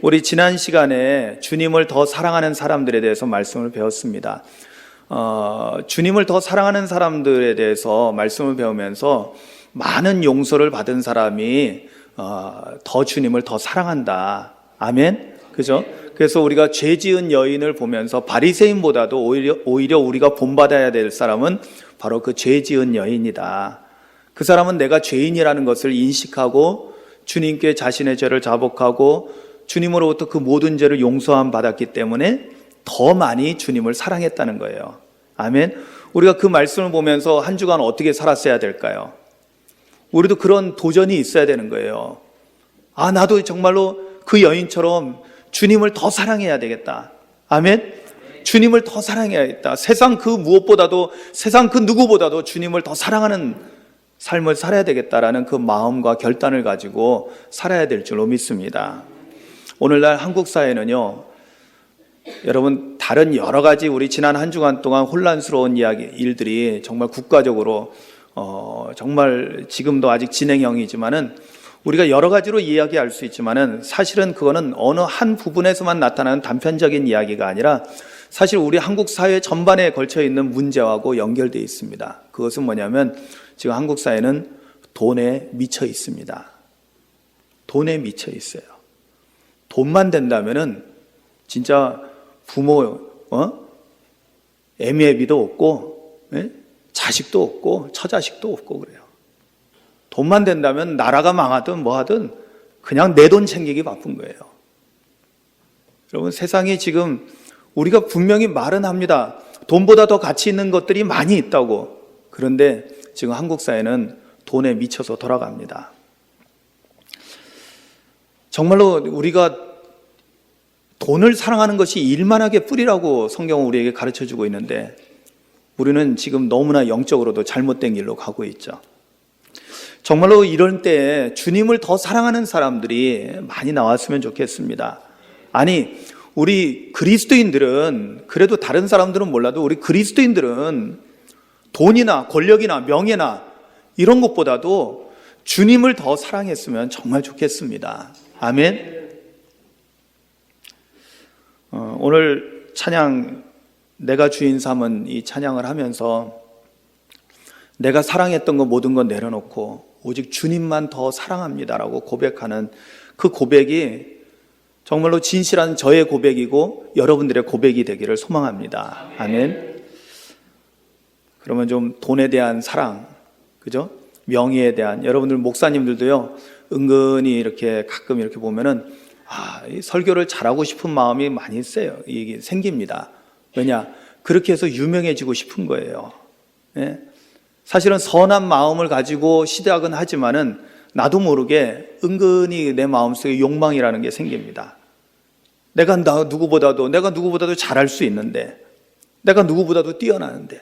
우리 지난 시간에 주님을 더 사랑하는 사람들에 대해서 말씀을 배웠습니다. 주님을 더 사랑하는 사람들에 대해서 말씀을 배우면서 많은 용서를 받은 사람이 더 주님을 더 사랑한다. 아멘? 그죠? 그래서 우리가 죄 지은 여인을 보면서 바리새인보다도 오히려 우리가 본받아야 될 사람은 바로 그 죄 지은 여인이다. 그 사람은 내가 죄인이라는 것을 인식하고 주님께 자신의 죄를 자복하고 주님으로부터 그 모든 죄를 용서함 받았기 때문에 더 많이 주님을 사랑했다는 거예요. 아멘. 우리가 그 말씀을 보면서 한 주간 어떻게 살았어야 될까요? 우리도 그런 도전이 있어야 되는 거예요. 나도 정말로 그 여인처럼 주님을 더 사랑해야 되겠다. 아멘. 주님을 더 사랑해야겠다. 세상 그 무엇보다도, 세상 그 누구보다도 주님을 더 사랑하는 삶을 살아야 되겠다라는 그 마음과 결단을 가지고 살아야 될 줄로 믿습니다. 오늘날 한국 사회는요, 여러분, 다른 여러 가지 우리 지난 한 주간 동안 혼란스러운 일들이 정말 국가적으로 정말 지금도 아직 진행형이지만은 우리가 여러 가지로 이야기할 수 있지만은 사실은 그거는 어느 한 부분에서만 나타나는 단편적인 이야기가 아니라 사실 우리 한국 사회 전반에 걸쳐 있는 문제하고 연결되어 있습니다. 그것은 뭐냐면 지금 한국 사회는 돈에 미쳐 있습니다. 돈에 미쳐 있어요. 돈만 된다면은 진짜 부모 애미애비도 없고 자식도 없고 처자식도 없고 그래요. 돈만 된다면 나라가 망하든 뭐하든 그냥 내 돈 챙기기 바쁜 거예요. 여러분, 세상이 지금 우리가 분명히 말은 합니다. 돈보다 더 가치 있는 것들이 많이 있다고. 그런데 지금 한국 사회는 돈에 미쳐서 돌아갑니다. 정말로 우리가 돈을 사랑하는 것이 일만하게 뿌리라고 성경은 우리에게 가르쳐주고 있는데 우리는 지금 너무나 영적으로도 잘못된 길로 가고 있죠. 정말로 이럴 때 주님을 더 사랑하는 사람들이 많이 나왔으면 좋겠습니다. 아니, 우리 그리스도인들은, 그래도 다른 사람들은 몰라도 우리 그리스도인들은 돈이나 권력이나 명예나 이런 것보다도 주님을 더 사랑했으면 정말 좋겠습니다. 아멘. 오늘 찬양, 내가 주인 삼은 이 찬양을 하면서 내가 사랑했던 거 모든 건 내려놓고 오직 주님만 더 사랑합니다라고 고백하는 그 고백이 정말로 진실한 저의 고백이고 여러분들의 고백이 되기를 소망합니다. 아멘. 그러면 좀 돈에 대한 사랑, 그죠? 명예에 대한, 여러분들 목사님들도요, 은근히 이렇게 가끔 이렇게 보면은 이 설교를 잘하고 싶은 마음이 많이 있어요. 이게 생깁니다. 왜냐? 그렇게 해서 유명해지고 싶은 거예요. 예? 사실은 선한 마음을 가지고 시작은 하지만은 나도 모르게 은근히 내 마음속에 욕망이라는 게 생깁니다. 내가 누구보다도 잘할 수 있는데, 내가 누구보다도 뛰어나는데,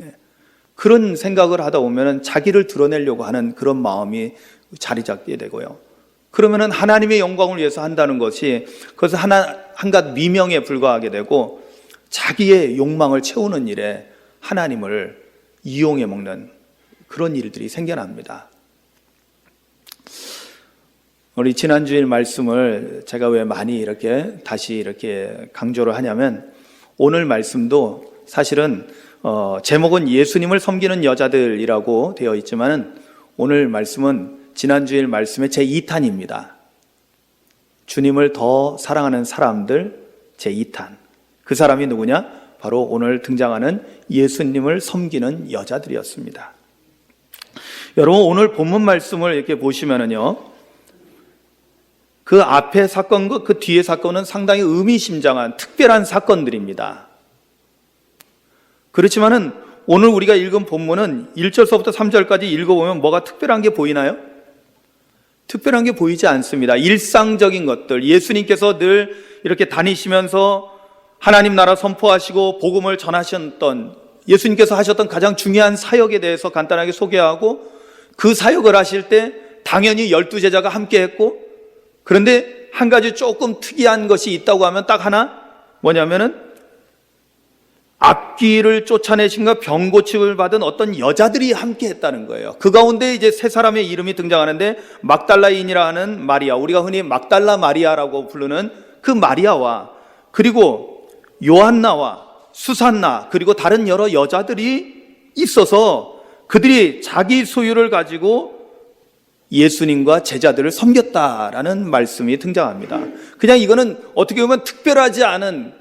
예. 그런 생각을 하다 보면은 자기를 드러내려고 하는 그런 마음이 자리 잡게 되고요. 그러면은 하나님의 영광을 위해서 한다는 것이 그것은 한갓 미명에 불과하게 되고 자기의 욕망을 채우는 일에 하나님을 이용해 먹는 그런 일들이 생겨납니다. 우리 지난주일 말씀을 제가 왜 많이 다시 이렇게 강조를 하냐면 오늘 말씀도 사실은 제목은 예수님을 섬기는 여자들이라고 되어 있지만은 오늘 말씀은 지난주일 말씀의 제2탄입니다. 주님을 더 사랑하는 사람들 제2탄. 그 사람이 누구냐? 바로 오늘 등장하는 예수님을 섬기는 여자들이었습니다. 여러분, 오늘 본문 말씀을 이렇게 보시면은요, 그 앞의 사건과 그 뒤의 사건은 상당히 의미심장한 특별한 사건들입니다. 그렇지만은 오늘 우리가 읽은 본문은 1절서부터 3절까지 읽어보면 뭐가 특별한 게 보이나요? 특별한 게 보이지 않습니다. 일상적인 것들, 예수님께서 늘 이렇게 다니시면서 하나님 나라 선포하시고 복음을 전하셨던 예수님께서 하셨던 가장 중요한 사역에 대해서 간단하게 소개하고 그 사역을 하실 때 당연히 12제자가 함께 했고, 그런데 한 가지 조금 특이한 것이 있다고 하면 딱 하나, 뭐냐면은 악귀를 쫓아내신가 병 고침을 받은 어떤 여자들이 함께 했다는 거예요. 그 가운데 이제 세 사람의 이름이 등장하는데 막달라인이라 하는 마리아, 우리가 흔히 막달라 마리아라고 부르는 그 마리아와 그리고 요한나와 수산나 그리고 다른 여러 여자들이 있어서 그들이 자기 소유를 가지고 예수님과 제자들을 섬겼다라는 말씀이 등장합니다. 그냥 이거는 어떻게 보면 특별하지 않은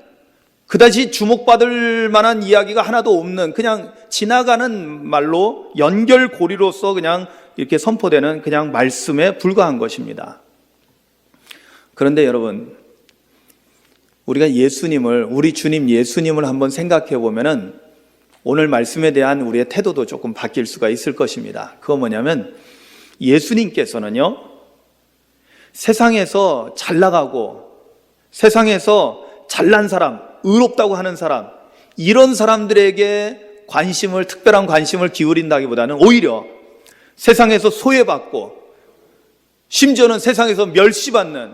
그다지 주목받을 만한 이야기가 하나도 없는 그냥 지나가는 말로 연결고리로서 그냥 이렇게 선포되는 그냥 말씀에 불과한 것입니다. 그런데 여러분, 우리가 예수님을, 우리 주님 예수님을 한번 생각해 보면은 오늘 말씀에 대한 우리의 태도도 조금 바뀔 수가 있을 것입니다. 그거 뭐냐면 예수님께서는요, 세상에서 잘 나가고 세상에서 잘난 사람, 의롭다고 하는 사람, 이런 사람들에게 특별한 관심을 기울인다기보다는 오히려 세상에서 소외받고 심지어는 세상에서 멸시받는,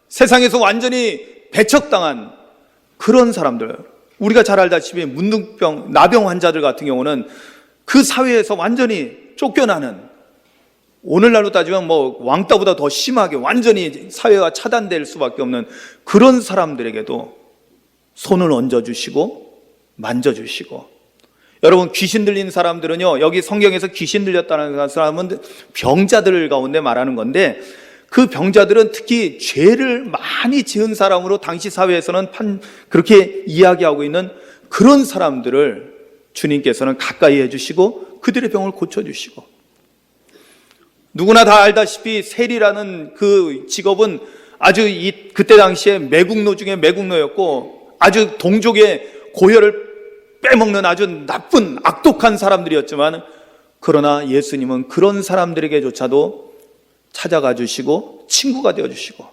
세상에서 완전히 배척당한 그런 사람들, 우리가 잘 알다시피 문둥병, 나병 환자들 같은 경우는 그 사회에서 완전히 쫓겨나는, 오늘날로 따지면 뭐 왕따보다 더 심하게 완전히 사회가 차단될 수밖에 없는 그런 사람들에게도 손을 얹어주시고 만져주시고, 여러분 귀신 들린 사람들은요, 여기 성경에서 귀신 들렸다는 사람은 병자들 가운데 말하는 건데, 그 병자들은 특히 죄를 많이 지은 사람으로 당시 사회에서는 그렇게 이야기하고 있는 그런 사람들을 주님께서는 가까이 해주시고 그들의 병을 고쳐주시고, 누구나 다 알다시피 세리라는 그 직업은 아주 그때 당시에 매국노 중에 매국노였고 아주 동족의 고혈을 빼먹는 아주 나쁜 악독한 사람들이었지만, 그러나 예수님은 그런 사람들에게조차도 찾아가 주시고 친구가 되어 주시고,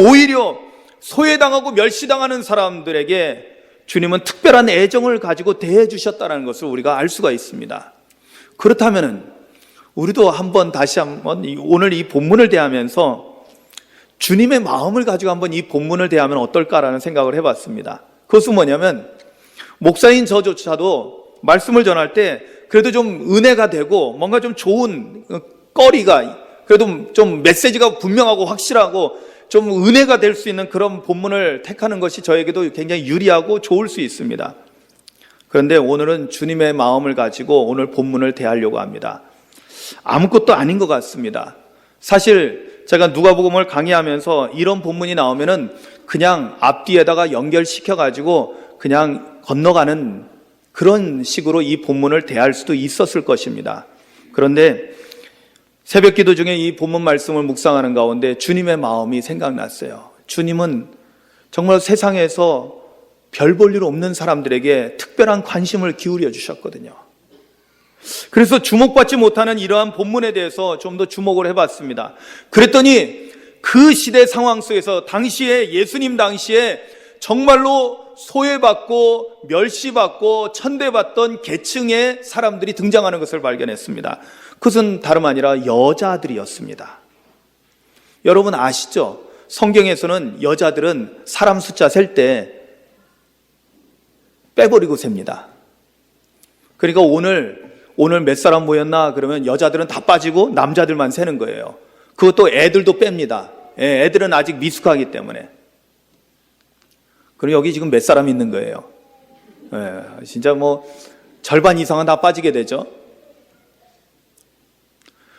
오히려 소외당하고 멸시당하는 사람들에게 주님은 특별한 애정을 가지고 대해 주셨다는 것을 우리가 알 수가 있습니다. 그렇다면 우리도 다시 한번 오늘 이 본문을 대하면서 주님의 마음을 가지고 한번 이 본문을 대하면 어떨까라는 생각을 해봤습니다. 그것은 뭐냐면, 목사인 저조차도 말씀을 전할 때 그래도 좀 은혜가 되고 뭔가 좀 좋은 거리가, 그래도 좀 메시지가 분명하고 확실하고 좀 은혜가 될 수 있는 그런 본문을 택하는 것이 저에게도 굉장히 유리하고 좋을 수 있습니다. 그런데 오늘은 주님의 마음을 가지고 오늘 본문을 대하려고 합니다. 아무것도 아닌 것 같습니다. 사실 제가 누가복음을 강의하면서 이런 본문이 나오면은 그냥 앞뒤에다가 연결시켜가지고 그냥 건너가는 그런 식으로 이 본문을 대할 수도 있었을 것입니다. 그런데 새벽 기도 중에 이 본문 말씀을 묵상하는 가운데 주님의 마음이 생각났어요. 주님은 정말 세상에서 별 볼 일 없는 사람들에게 특별한 관심을 기울여 주셨거든요. 그래서 주목받지 못하는 이러한 본문에 대해서 좀 더 주목을 해봤습니다. 그랬더니 그 시대 상황 속에서 당시에 예수님 당시에 정말로 소외받고 멸시받고 천대받던 계층의 사람들이 등장하는 것을 발견했습니다. 그것은 다름 아니라 여자들이었습니다. 여러분 아시죠? 성경에서는 여자들은 사람 숫자 셀 때 빼버리고 셉니다. 그러니까 오늘 몇 사람 모였나 그러면 여자들은 다 빠지고 남자들만 세는 거예요. 그것도 애들도 뺍니다. 애들은 아직 미숙하기 때문에. 그리고 여기 지금 몇 사람 있는 거예요. 진짜 뭐 절반 이상은 다 빠지게 되죠.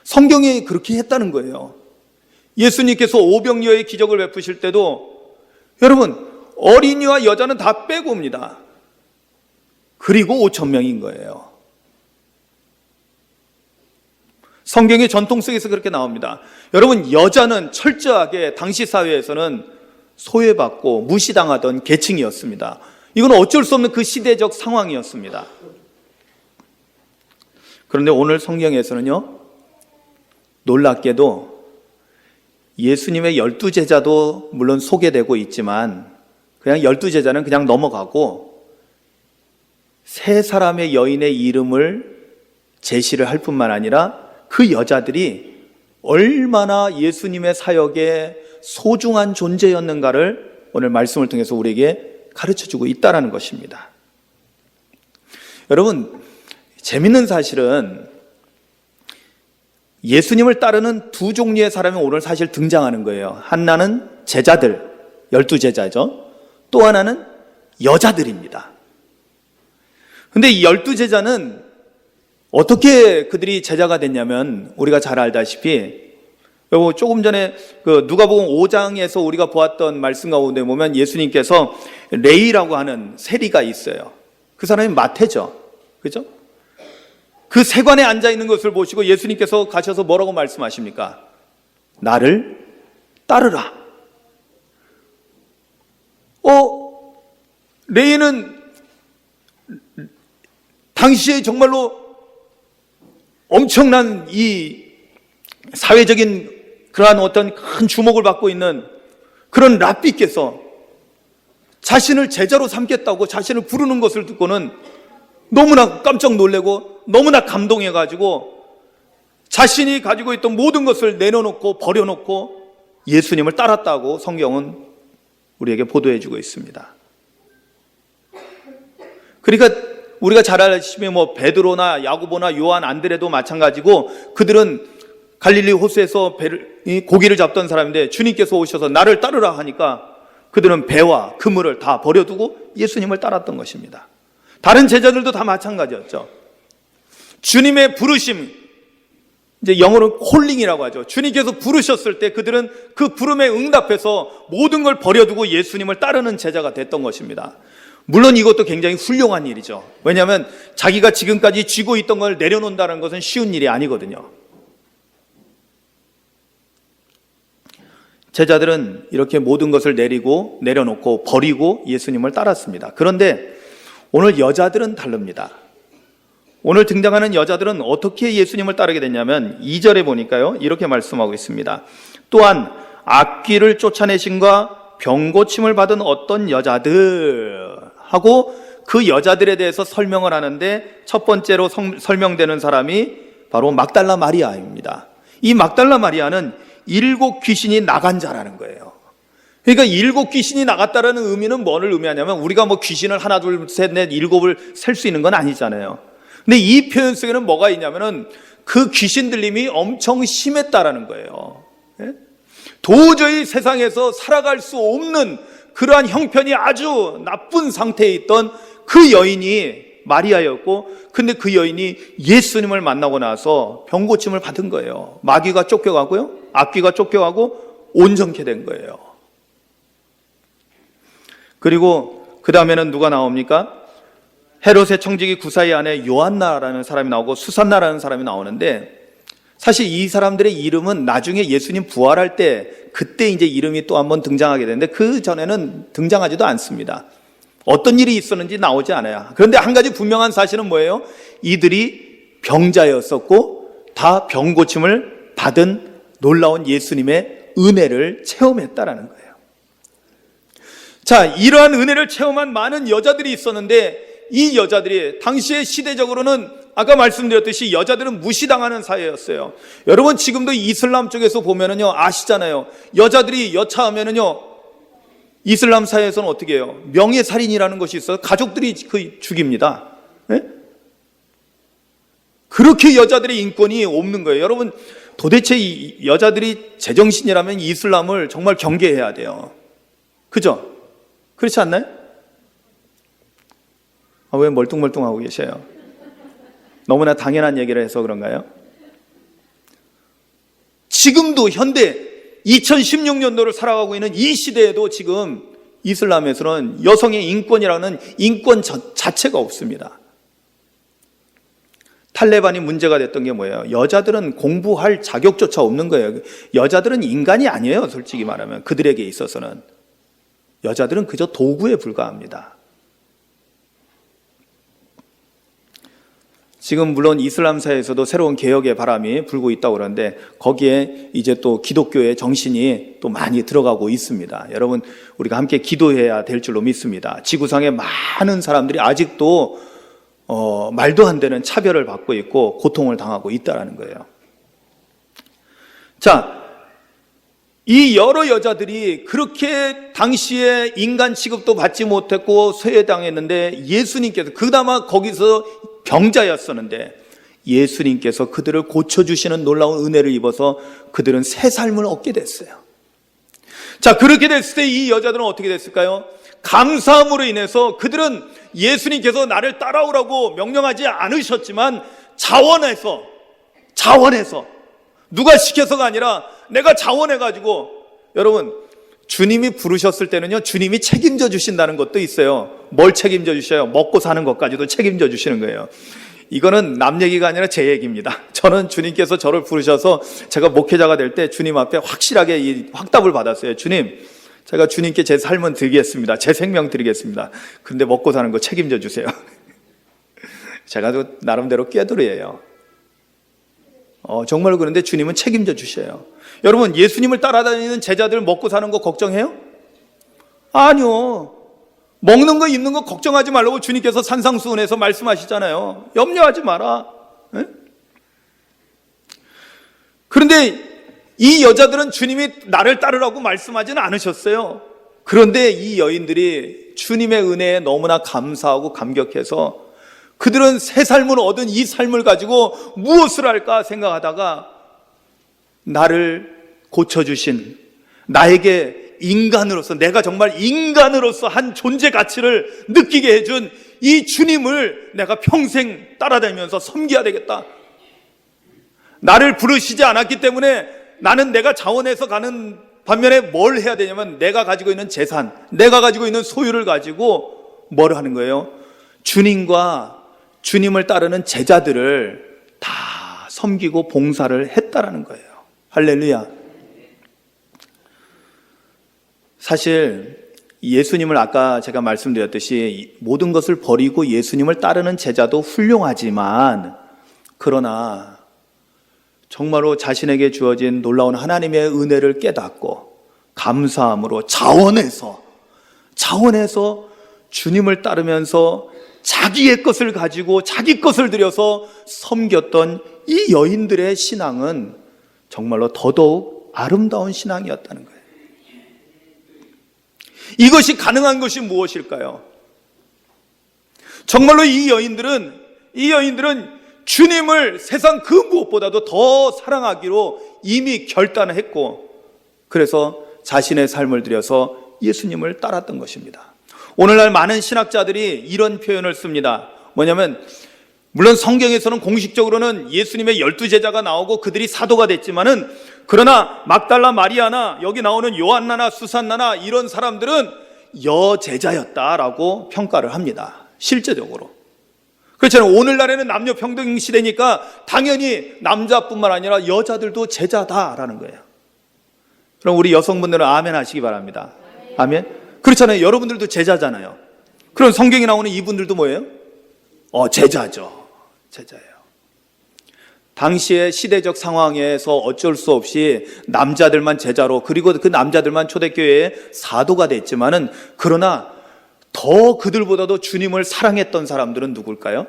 성경이 그렇게 했다는 거예요. 예수님께서 오병이어의 기적을 베푸실 때도 여러분 어린이와 여자는 다 빼고 옵니다. 그리고 5,000명인 거예요. 성경의 전통 속에서 그렇게 나옵니다. 여러분 여자는 철저하게 당시 사회에서는 소외받고 무시당하던 계층이었습니다. 이건 어쩔 수 없는 그 시대적 상황이었습니다. 그런데 오늘 성경에서는요, 놀랍게도 예수님의 12제자도 물론 소개되고 있지만 그냥 12제자는 그냥 넘어가고 세 사람의 여인의 이름을 제시를 할 뿐만 아니라 그 여자들이 얼마나 예수님의 사역에 소중한 존재였는가를 오늘 말씀을 통해서 우리에게 가르쳐주고 있다는 것입니다. 여러분, 재밌는 사실은 예수님을 따르는 두 종류의 사람이 오늘 사실 등장하는 거예요. 하나는 제자들, 12제자죠. 또 하나는 여자들입니다. 근데 이 12제자는 어떻게 그들이 제자가 됐냐면, 우리가 잘 알다시피 조금 전에 그 누가복음 5장에서 우리가 보았던 말씀 가운데 보면 예수님께서 레이라고 하는 세리가 있어요. 그 사람이 마태죠. 그죠? 그 세관에 앉아 있는 것을 보시고 예수님께서 가셔서 뭐라고 말씀하십니까? 나를 따르라. 레이는 당시에 정말로 엄청난 이 사회적인 그러한 어떤 큰 주목을 받고 있는 그런 랍비께서 자신을 제자로 삼겠다고 자신을 부르는 것을 듣고는 너무나 깜짝 놀래고 너무나 감동해가지고 자신이 가지고 있던 모든 것을 내려놓고 버려놓고 예수님을 따랐다고 성경은 우리에게 보도해주고 있습니다. 그러니까 우리가 잘 알다시피 베드로나 야고보나 요한, 안드레도 마찬가지고 그들은 갈릴리 호수에서 고기를 잡던 사람인데 주님께서 오셔서 나를 따르라 하니까 그들은 배와 그물을 다 버려두고 예수님을 따랐던 것입니다. 다른 제자들도 다 마찬가지였죠. 주님의 부르심, 이제 영어로 콜링이라고 하죠. 주님께서 부르셨을 때 그들은 그 부름에 응답해서 모든 걸 버려두고 예수님을 따르는 제자가 됐던 것입니다. 물론 이것도 굉장히 훌륭한 일이죠. 왜냐하면 자기가 지금까지 쥐고 있던 걸 내려놓는다는 것은 쉬운 일이 아니거든요. 제자들은 이렇게 모든 것을 내려놓고 버리고 예수님을 따랐습니다. 그런데 오늘 여자들은 다릅니다. 오늘 등장하는 여자들은 어떻게 예수님을 따르게 됐냐면 2절에 보니까요, 이렇게 말씀하고 있습니다. 또한 악귀를 쫓아내심과 병고침을 받은 어떤 여자들 하고 그 여자들에 대해서 설명을 하는데 첫 번째로 설명되는 사람이 바로 막달라 마리아입니다. 이 막달라 마리아는 7 귀신이 나간 자라는 거예요. 그러니까 7 귀신이 나갔다라는 의미는 뭐를 의미하냐면 우리가 귀신을 하나, 둘, 셋, 넷, 7을 셀 수 있는 건 아니잖아요. 근데 이 표현 속에는 뭐가 있냐면은 그 귀신 들림이 엄청 심했다라는 거예요. 도저히 세상에서 살아갈 수 없는 그러한 형편이 아주 나쁜 상태에 있던 그 여인이 마리아였고, 근데 그 여인이 예수님을 만나고 나서 병고침을 받은 거예요. 마귀가 쫓겨가고요, 악귀가 쫓겨가고 온전케 된 거예요. 그리고 그 다음에는 누가 나옵니까? 헤롯의 청지기 구사의 아내 요한나라는 사람이 나오고 수산나라는 사람이 나오는데, 사실 이 사람들의 이름은 나중에 예수님 부활할 때 그때 이제 이름이 또 한번 등장하게 되는데 그 전에는 등장하지도 않습니다. 어떤 일이 있었는지 나오지 않아요. 그런데 한 가지 분명한 사실은 뭐예요? 이들이 병자였었고 다 병고침을 받은 놀라운 예수님의 은혜를 체험했다라는 거예요. 자, 이러한 은혜를 체험한 많은 여자들이 있었는데 이 여자들이 당시에 시대적으로는 아까 말씀드렸듯이 여자들은 무시당하는 사회였어요. 여러분, 지금도 이슬람 쪽에서 보면은요, 아시잖아요. 여자들이 여차하면은요, 이슬람 사회에서는 어떻게 해요? 명예살인이라는 것이 있어요. 가족들이 죽입니다. 네? 그렇게 여자들의 인권이 없는 거예요. 여러분, 도대체 이 여자들이 제정신이라면 이슬람을 정말 경계해야 돼요. 그죠? 그렇지 않나요? 왜 멀뚱멀뚱하고 계셔요? 너무나 당연한 얘기를 해서 그런가요? 지금도 현대 2016년도를 살아가고 있는 이 시대에도 지금 이슬람에서는 여성의 인권이라는 인권 자체가 없습니다. 탈레반이 문제가 됐던 게 뭐예요? 여자들은 공부할 자격조차 없는 거예요. 여자들은 인간이 아니에요. 솔직히 말하면 그들에게 있어서는 여자들은 그저 도구에 불과합니다. 지금 물론 이슬람사에서도 새로운 개혁의 바람이 불고 있다고 그러는데 거기에 이제 또 기독교의 정신이 또 많이 들어가고 있습니다. 여러분, 우리가 함께 기도해야 될 줄로 믿습니다. 지구상의 많은 사람들이 아직도 말도 안 되는 차별을 받고 있고 고통을 당하고 있다는 거예요. 자, 이 여러 여자들이 그렇게 당시에 인간 취급도 받지 못했고 쇠해당했는데 예수님께서, 그나마 거기서 병자였었는데 예수님께서 그들을 고쳐주시는 놀라운 은혜를 입어서 그들은 새 삶을 얻게 됐어요. 자, 그렇게 됐을 때 이 여자들은 어떻게 됐을까요? 감사함으로 인해서 그들은 예수님께서 나를 따라오라고 명령하지 않으셨지만 자원해서 누가 시켜서가 아니라 내가 자원해가지고, 여러분 주님이 부르셨을 때는요, 주님이 책임져 주신다는 것도 있어요. 뭘 책임져 주셔요? 먹고 사는 것까지도 책임져 주시는 거예요. 이거는 남 얘기가 아니라 제 얘기입니다. 저는 주님께서 저를 부르셔서 제가 목회자가 될 때 주님 앞에 확실하게 이 확답을 받았어요. 주님, 제가 주님께 제 삶은 드리겠습니다. 제 생명 드리겠습니다. 그런데 먹고 사는 거 책임져 주세요. 제가 또 나름대로 꾀돌이에요. 정말 그런데 주님은 책임져 주셔요. 여러분, 예수님을 따라다니는 제자들 먹고 사는 거 걱정해요? 아니요. 먹는 거 입는 거 걱정하지 말라고 주님께서 산상수훈에서 말씀하시잖아요. 염려하지 마라. 네? 그런데 이 여자들은 주님이 나를 따르라고 말씀하지는 않으셨어요. 그런데 이 여인들이 주님의 은혜에 너무나 감사하고 감격해서 그들은 새 삶을 얻은 이 삶을 가지고 무엇을 할까 생각하다가 나를 고쳐주신, 나에게 인간으로서, 내가 정말 인간으로서 한 존재 가치를 느끼게 해준 이 주님을 내가 평생 따라다니면서 섬겨야 되겠다. 나를 부르시지 않았기 때문에 나는 내가 자원해서 가는 반면에 뭘 해야 되냐면 내가 가지고 있는 재산, 내가 가지고 있는 소유를 가지고 뭘 하는 거예요? 주님과 주님을 따르는 제자들을 다 섬기고 봉사를 했다라는 거예요. 할렐루야. 사실 예수님을 아까 제가 말씀드렸듯이 모든 것을 버리고 예수님을 따르는 제자도 훌륭하지만, 그러나 정말로 자신에게 주어진 놀라운 하나님의 은혜를 깨닫고 감사함으로 자원해서 주님을 따르면서 자기의 것을 가지고 자기 것을 들여서 섬겼던 이 여인들의 신앙은 정말로 더더욱 아름다운 신앙이었다는 거예요. 이것이 가능한 것이 무엇일까요? 정말로 이 여인들은 주님을 세상 그 무엇보다도 더 사랑하기로 이미 결단을 했고, 그래서 자신의 삶을 들여서 예수님을 따랐던 것입니다. 오늘날 많은 신학자들이 이런 표현을 씁니다. 뭐냐면, 물론 성경에서는 공식적으로는 예수님의 12제자가 나오고 그들이 사도가 됐지만은, 그러나 막달라 마리아나 여기 나오는 요한나나 수산나나 이런 사람들은 여제자였다라고 평가를 합니다. 실제적으로. 그렇잖아요. 오늘날에는 남녀 평등 시대니까 당연히 남자뿐만 아니라 여자들도 제자다라는 거예요. 그럼 우리 여성분들은 아멘 하시기 바랍니다. 아멘. 그렇잖아요. 여러분들도 제자잖아요. 그럼 성경에 나오는 이분들도 뭐예요? 제자죠. 제자예요. 당시의 시대적 상황에서 어쩔 수 없이 남자들만 제자로, 그리고 그 남자들만 초대교회의 사도가 됐지만은, 그러나 더 그들보다도 주님을 사랑했던 사람들은 누굴까요?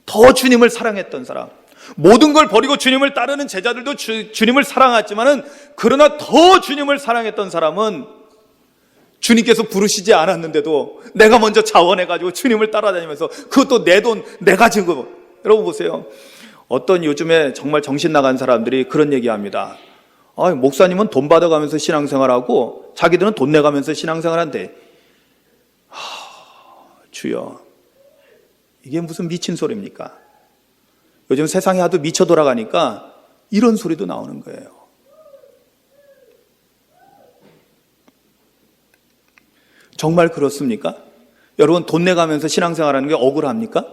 더 주님을 사랑했던 사람. 모든 걸 버리고 주님을 따르는 제자들도 주님을 사랑했지만은, 그러나 더 주님을 사랑했던 사람은 주님께서 부르시지 않았는데도 내가 먼저 자원해가지고 주님을 따라다니면서 그것도 내 돈, 내가 진 거. 여러분 보세요. 어떤 요즘에 정말 정신 나간 사람들이 그런 얘기합니다. 목사님은 돈 받아가면서 신앙생활하고 자기들은 돈 내가면서 신앙생활한대. 주여, 이게 무슨 미친 소리입니까? 요즘 세상이 하도 미쳐 돌아가니까 이런 소리도 나오는 거예요. 정말 그렇습니까? 여러분, 돈 내가면서 신앙생활하는 게 억울합니까?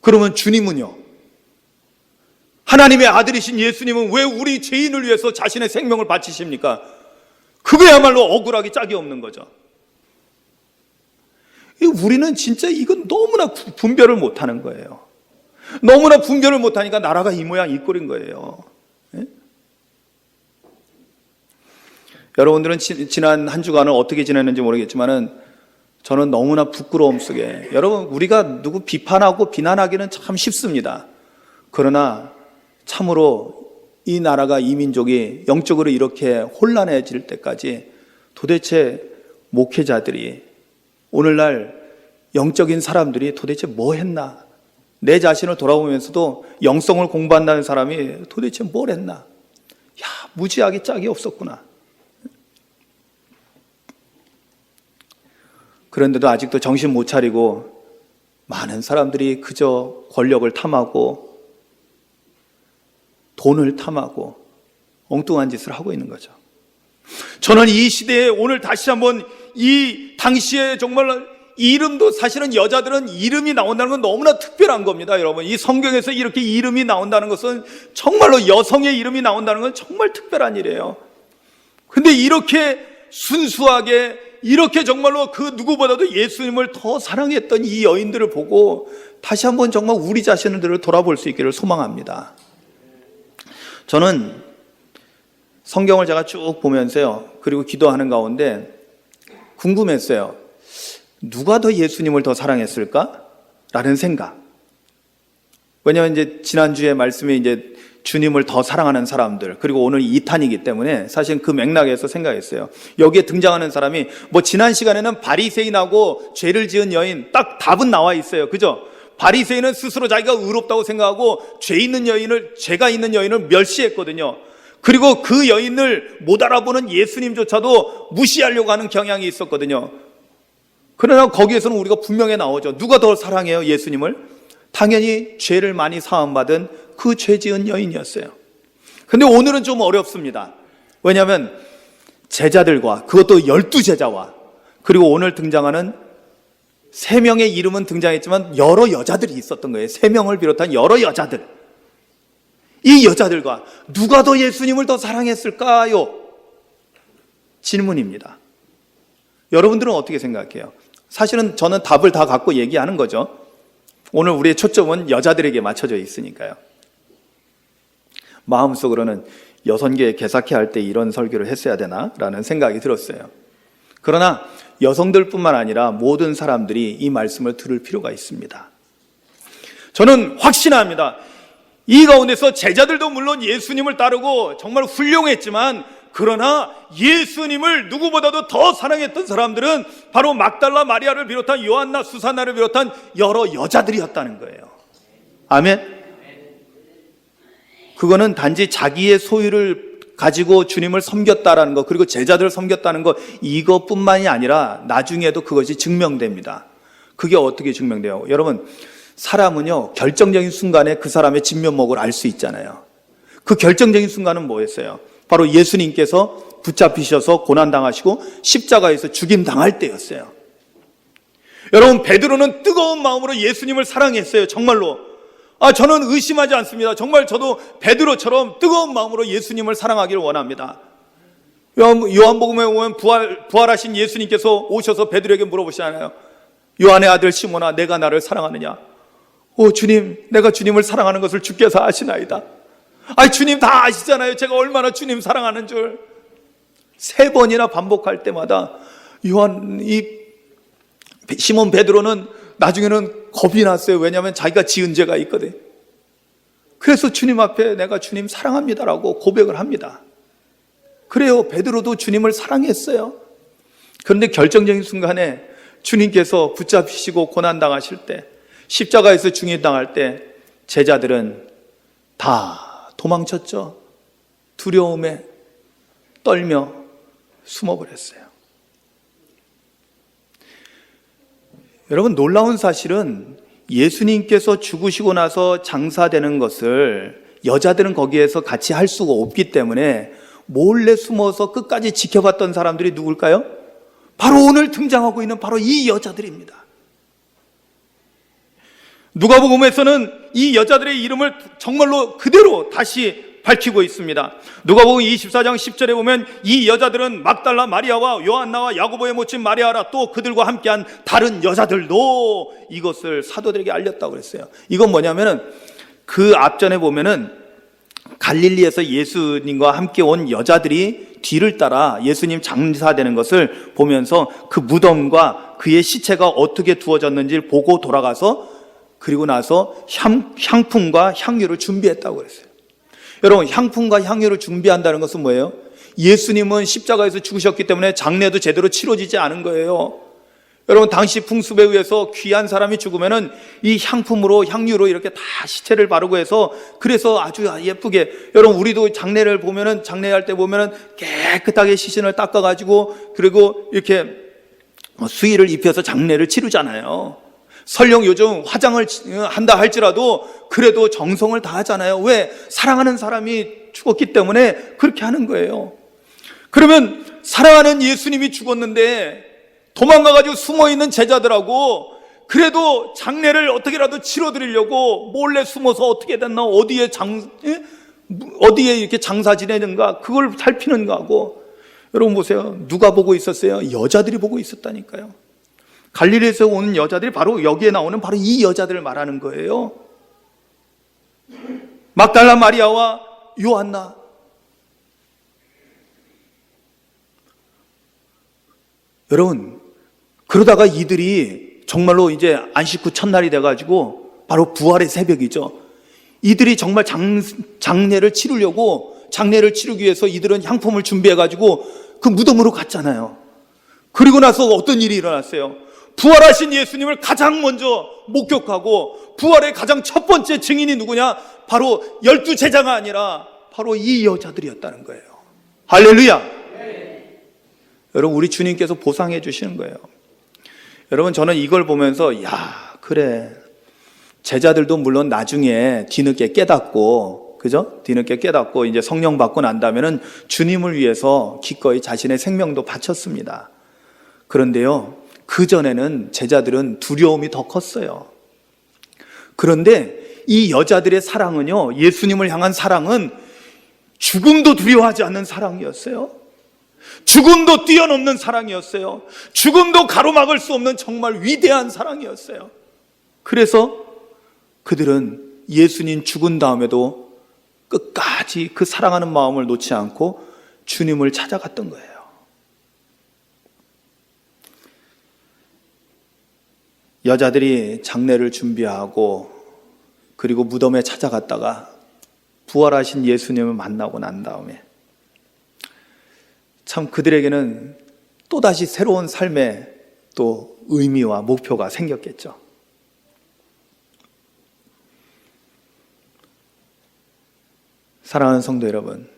그러면 주님은요? 하나님의 아들이신 예수님은 왜 우리 죄인을 위해서 자신의 생명을 바치십니까? 그거야말로 억울하기 짝이 없는 거죠. 우리는 진짜 이건 너무나 분별을 못하는 거예요. 너무나 분별을 못하니까 나라가 이 모양 이 꼴인 거예요. 예? 여러분들은 지난 한 주간을 어떻게 지냈는지 모르겠지만은 저는 너무나 부끄러움 속에, 여러분 우리가 누구 비판하고 비난하기는 참 쉽습니다. 그러나 참으로 이 나라가, 이 민족이 영적으로 이렇게 혼란해질 때까지 도대체 목회자들이, 오늘날 영적인 사람들이 도대체 뭐 했나? 내 자신을 돌아보면서도 영성을 공부한다는 사람이 도대체 뭘 했나? 야, 무지하게 짝이 없었구나. 그런데도 아직도 정신 못 차리고 많은 사람들이 그저 권력을 탐하고 돈을 탐하고 엉뚱한 짓을 하고 있는 거죠. 저는 이 시대에 오늘 다시 한번 이 당시에 정말 이름도, 사실은 여자들은 이름이 나온다는 건 너무나 특별한 겁니다, 여러분. 이 성경에서 이렇게 이름이 나온다는 것은, 정말로 여성의 이름이 나온다는 건 정말 특별한 일이에요. 근데 이렇게 순수하게, 이렇게 정말로 그 누구보다도 예수님을 더 사랑했던 이 여인들을 보고 다시 한번 정말 우리 자신들을 돌아볼 수 있기를 소망합니다. 저는 성경을 제가 쭉 보면서요, 그리고 기도하는 가운데 궁금했어요. 누가 더 예수님을 더 사랑했을까? 라는 생각. 왜냐하면 이제 지난주에 말씀이 이제 주님을 더 사랑하는 사람들, 그리고 오늘 2탄이기 때문에 사실 그 맥락에서 생각했어요. 여기에 등장하는 사람이, 뭐 지난 시간에는 바리새인하고 죄를 지은 여인, 딱 답은 나와 있어요. 그죠? 바리새인은 스스로 자기가 의롭다고 생각하고 죄가 있는 여인을 멸시했거든요. 그리고 그 여인을 못 알아보는 예수님조차도 무시하려고 하는 경향이 있었거든요. 그러나 거기에서는 우리가 분명히 나오죠. 누가 더 사랑해요, 예수님을? 당연히 죄를 많이 사함받은 그 죄 지은 여인이었어요. 근데 오늘은 좀 어렵습니다. 왜냐하면 제자들과, 그것도 12제자와, 그리고 오늘 등장하는 3명의 이름은 등장했지만 여러 여자들이 있었던 거예요. 3명을 비롯한 여러 여자들. 이 여자들과 누가 더 예수님을 더 사랑했을까요? 질문입니다. 여러분들은 어떻게 생각해요? 사실은 저는 답을 다 갖고 얘기하는 거죠. 오늘 우리의 초점은 여자들에게 맞춰져 있으니까요. 마음속으로는 여성계 개사케 할 때 이런 설교를 했어야 되나? 라는 생각이 들었어요. 그러나 여성들뿐만 아니라 모든 사람들이 이 말씀을 들을 필요가 있습니다. 저는 확신합니다. 이 가운데서 제자들도 물론 예수님을 따르고 정말 훌륭했지만, 그러나 예수님을 누구보다도 더 사랑했던 사람들은 바로 막달라 마리아를 비롯한 요한나, 수산나를 비롯한 여러 여자들이었다는 거예요. 아멘. 그거는 단지 자기의 소유를 가지고 주님을 섬겼다라는 것, 그리고 제자들을 섬겼다는 것, 이것뿐만이 아니라 나중에도 그것이 증명됩니다. 그게 어떻게 증명돼요? 여러분, 사람은요, 결정적인 순간에 그 사람의 진면목을 알 수 있잖아요. 그 결정적인 순간은 뭐였어요? 바로 예수님께서 붙잡히셔서 고난당하시고 십자가에서 죽임당할 때였어요. 여러분, 베드로는 뜨거운 마음으로 예수님을 사랑했어요. 정말로. 저는 의심하지 않습니다. 정말 저도 베드로처럼 뜨거운 마음으로 예수님을 사랑하기를 원합니다. 요한복음에 보면 부활하신 예수님께서 오셔서 베드로에게 물어보시잖아요. 요한의 아들 시몬아, 내가 나를 사랑하느냐? 주님, 내가 주님을 사랑하는 것을 주께서 아시나이다. 주님 다 아시잖아요. 제가 얼마나 주님 사랑하는 줄. 3번이나 반복할 때마다 시몬 베드로는 나중에는 겁이 났어요. 왜냐하면 자기가 지은 죄가 있거든. 그래서 주님 앞에 내가 주님 사랑합니다라고 고백을 합니다. 그래요, 베드로도 주님을 사랑했어요. 그런데 결정적인 순간에 주님께서 붙잡히시고 고난당하실 때, 십자가에서 죽임당할 때 제자들은 다 도망쳤죠. 두려움에 떨며 숨어버렸어요. 여러분, 놀라운 사실은 예수님께서 죽으시고 나서 장사되는 것을 여자들은 거기에서 같이 할 수가 없기 때문에 몰래 숨어서 끝까지 지켜봤던 사람들이 누굴까요? 바로 오늘 등장하고 있는 바로 이 여자들입니다. 누가복음에서는 이 여자들의 이름을 정말로 그대로 다시 밝히고 있습니다. 누가복음 24장 10절에 보면 이 여자들은 막달라 마리아와 요한나와 야고보의 모친 마리아라, 또 그들과 함께한 다른 여자들도 이것을 사도들에게 알렸다고 그랬어요. 이건 뭐냐면은 그 앞전에 보면은 갈릴리에서 예수님과 함께 온 여자들이 뒤를 따라 예수님 장사되는 것을 보면서 그 무덤과 그의 시체가 어떻게 두어졌는지를 보고 돌아가서, 그리고 나서 향품과 향유를 준비했다고 그랬어요. 여러분, 향품과 향유를 준비한다는 것은 뭐예요? 예수님은 십자가에서 죽으셨기 때문에 장례도 제대로 치러지지 않은 거예요. 여러분, 당시 풍습에 의해서 귀한 사람이 죽으면은 이 향품으로, 향유로 이렇게 다 시체를 바르고 해서, 그래서 아주 예쁘게, 여러분, 우리도 장례를 보면은, 장례할 때 보면은 깨끗하게 시신을 닦아가지고, 그리고 이렇게 수의를 입혀서 장례를 치르잖아요. 설령 요즘 화장을 한다 할지라도 그래도 정성을 다하잖아요. 왜? 사랑하는 사람이 죽었기 때문에 그렇게 하는 거예요. 그러면 사랑하는 예수님이 죽었는데 도망가가지고 숨어있는 제자들하고 그래도 장례를 어떻게라도 치러드리려고 몰래 숨어서 어떻게 됐나, 어디에 이렇게 장사 지내는가, 그걸 살피는가 하고. 여러분 보세요. 누가 보고 있었어요? 여자들이 보고 있었다니까요. 갈릴리에서 온 여자들이 바로 여기에 나오는 바로 이 여자들을 말하는 거예요. 막달라 마리아와 요한나. 여러분, 그러다가 이들이 정말로 이제 안식 후 첫날이 돼가지고 바로 부활의 새벽이죠. 이들이 정말 장례를 치르기 위해서 이들은 향품을 준비해가지고 그 무덤으로 갔잖아요. 그리고 나서 어떤 일이 일어났어요? 부활하신 예수님을 가장 먼저 목격하고 부활의 가장 첫 번째 증인이 누구냐? 바로 12 제자가 아니라 바로 이 여자들이었다는 거예요. 할렐루야. 여러분, 우리 주님께서 보상해 주시는 거예요. 여러분, 저는 이걸 보면서 야, 그래, 제자들도 물론 나중에 뒤늦게 깨닫고, 그죠? 뒤늦게 깨닫고 이제 성령 받고 난다면은 주님을 위해서 기꺼이 자신의 생명도 바쳤습니다. 그런데요, 그 전에는 제자들은 두려움이 더 컸어요. 그런데 이 여자들의 사랑은요, 예수님을 향한 사랑은 죽음도 두려워하지 않는 사랑이었어요. 죽음도 뛰어넘는 사랑이었어요. 죽음도 가로막을 수 없는 정말 위대한 사랑이었어요. 그래서 그들은 예수님 죽은 다음에도 끝까지 그 사랑하는 마음을 놓지 않고 주님을 찾아갔던 거예요. 여자들이 장례를 준비하고 그리고 무덤에 찾아갔다가 부활하신 예수님을 만나고 난 다음에 참 그들에게는 또다시 새로운 삶의 또 의미와 목표가 생겼겠죠. 사랑하는 성도 여러분,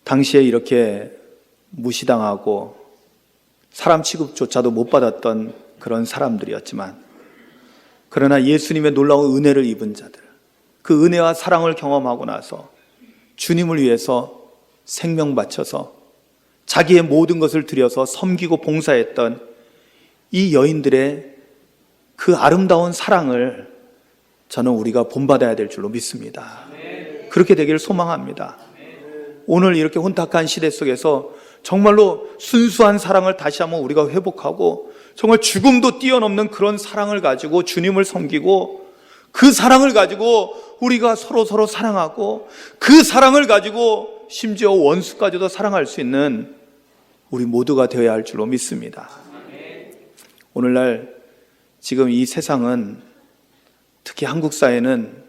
당시에 이렇게 무시당하고 사람 취급조차도 못 받았던 그런 사람들이었지만, 그러나 예수님의 놀라운 은혜를 입은 자들, 그 은혜와 사랑을 경험하고 나서 주님을 위해서 생명 바쳐서 자기의 모든 것을 들여서 섬기고 봉사했던 이 여인들의 그 아름다운 사랑을 저는 우리가 본받아야 될 줄로 믿습니다. 그렇게 되기를 소망합니다. 오늘 이렇게 혼탁한 시대 속에서 정말로 순수한 사랑을 다시 한번 우리가 회복하고 정말 죽음도 뛰어넘는 그런 사랑을 가지고 주님을 섬기고, 그 사랑을 가지고 우리가 서로 사랑하고, 그 사랑을 가지고 심지어 원수까지도 사랑할 수 있는 우리 모두가 되어야 할 줄로 믿습니다. 오늘날 지금 이 세상은, 특히 한국 사회는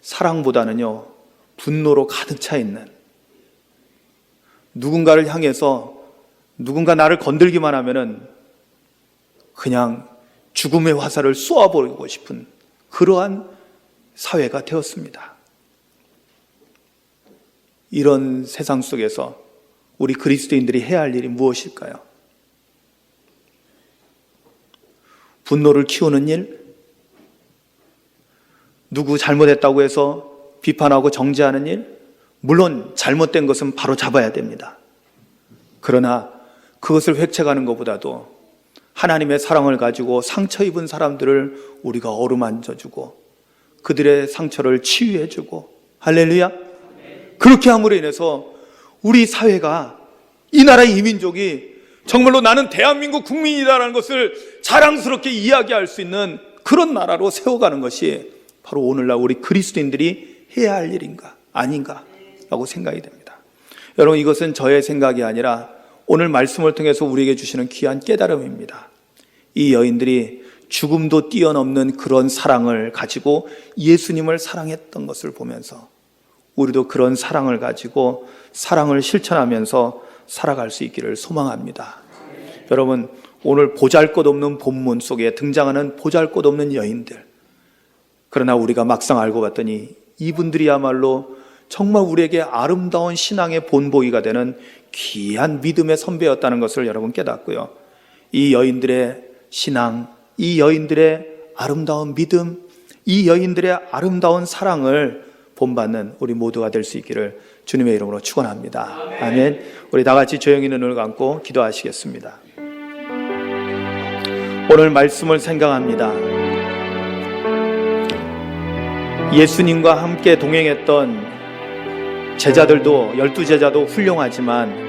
사랑보다는요 분노로 가득 차 있는, 누군가를 향해서 누군가 나를 건들기만 하면은 그냥 죽음의 화살을 쏘아버리고 싶은 그러한 사회가 되었습니다. 이런 세상 속에서 우리 그리스도인들이 해야 할 일이 무엇일까요? 분노를 키우는 일, 누구 잘못했다고 해서 비판하고 정죄하는 일, 물론 잘못된 것은 바로 잡아야 됩니다. 그러나 그것을 획책하는 것보다도 하나님의 사랑을 가지고 상처 입은 사람들을 우리가 어루만져주고 그들의 상처를 치유해주고, 할렐루야, 그렇게 함으로 인해서 우리 사회가, 이 나라의 이민족이 정말로 나는 대한민국 국민이다라는 것을 자랑스럽게 이야기할 수 있는 그런 나라로 세워가는 것이 바로 오늘날 우리 그리스도인들이 해야 할 일인가 아닌가 라고 생각이 됩니다. 여러분, 이것은 저의 생각이 아니라 오늘 말씀을 통해서 우리에게 주시는 귀한 깨달음입니다. 이 여인들이 죽음도 뛰어넘는 그런 사랑을 가지고 예수님을 사랑했던 것을 보면서 우리도 그런 사랑을 가지고 사랑을 실천하면서 살아갈 수 있기를 소망합니다. 여러분, 오늘 보잘것없는 본문 속에 등장하는 보잘것없는 여인들, 그러나 우리가 막상 알고 봤더니 이분들이야말로 정말 우리에게 아름다운 신앙의 본보기가 되는 귀한 믿음의 선배였다는 것을 여러분 깨닫고요, 이 여인들의 신앙, 이 여인들의 아름다운 믿음, 이 여인들의 아름다운 사랑을 본받는 우리 모두가 될 수 있기를 주님의 이름으로 축원합니다. 아멘. 우리 다 같이 조용히 눈을 감고 기도하시겠습니다. 오늘 말씀을 생각합니다. 예수님과 함께 동행했던 제자들도, 12제자도 훌륭하지만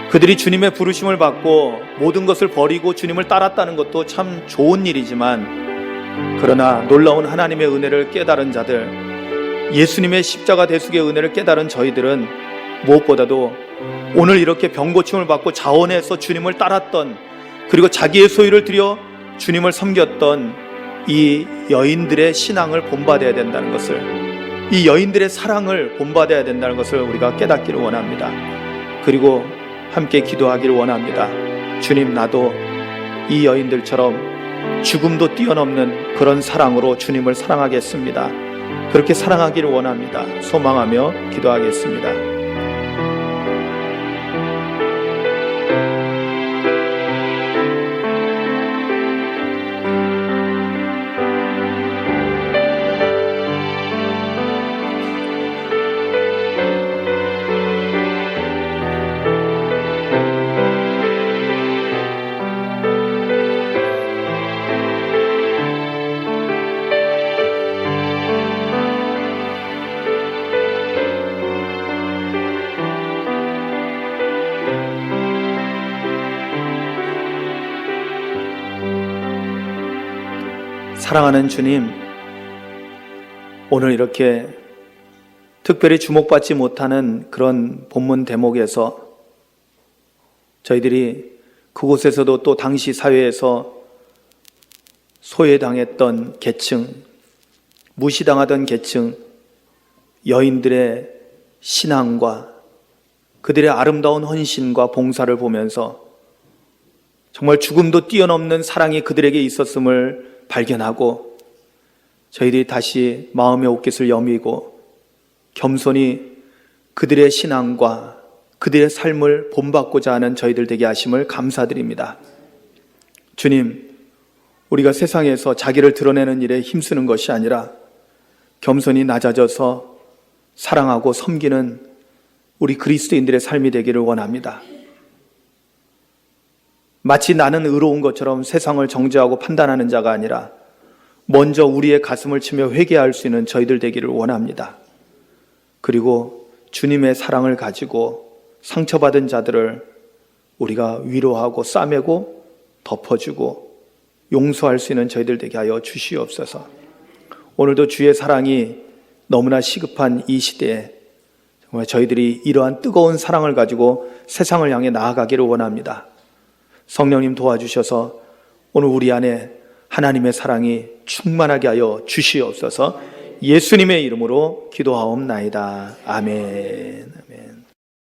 그들이 주님의 부르심을 받고 모든 것을 버리고 주님을 따랐다는 것도 참 좋은 일이지만, 그러나 놀라운 하나님의 은혜를 깨달은 자들, 예수님의 십자가 대속의 은혜를 깨달은 저희들은 무엇보다도 오늘 이렇게 병고침을 받고 자원해서 주님을 따랐던, 그리고 자기의 소유를 들여 주님을 섬겼던 이 여인들의 신앙을 본받아야 된다는 것을, 이 여인들의 사랑을 본받아야 된다는 것을 우리가 깨닫기를 원합니다. 그리고 함께 기도하기를 원합니다. 주님, 나도 이 여인들처럼 죽음도 뛰어넘는 그런 사랑으로 주님을 사랑하겠습니다. 그렇게 사랑하기를 원합니다. 소망하며 기도하겠습니다. 사랑하는 주님, 오늘 이렇게 특별히 주목받지 못하는 그런 본문 대목에서 저희들이 그곳에서도 또 당시 사회에서 소외당했던 계층, 무시당하던 계층, 여인들의 신앙과 그들의 아름다운 헌신과 봉사를 보면서 정말 죽음도 뛰어넘는 사랑이 그들에게 있었음을 발견하고 저희들이 다시 마음의 옷깃을 여미고 겸손히 그들의 신앙과 그들의 삶을 본받고자 하는 저희들 되게 하심을 감사드립니다. 주님, 우리가 세상에서 자기를 드러내는 일에 힘쓰는 것이 아니라 겸손히 낮아져서 사랑하고 섬기는 우리 그리스도인들의 삶이 되기를 원합니다. 마치 나는 의로운 것처럼 세상을 정죄하고 판단하는 자가 아니라 먼저 우리의 가슴을 치며 회개할 수 있는 저희들 되기를 원합니다. 그리고 주님의 사랑을 가지고 상처받은 자들을 우리가 위로하고 싸매고 덮어주고 용서할 수 있는 저희들 되게 하여 주시옵소서. 오늘도 주의 사랑이 너무나 시급한 이 시대에 정말 저희들이 이러한 뜨거운 사랑을 가지고 세상을 향해 나아가기를 원합니다. 성령님 도와주셔서 오늘 우리 안에 하나님의 사랑이 충만하게 하여 주시옵소서. 예수님의 이름으로 기도하옵나이다. 아멘. 아멘.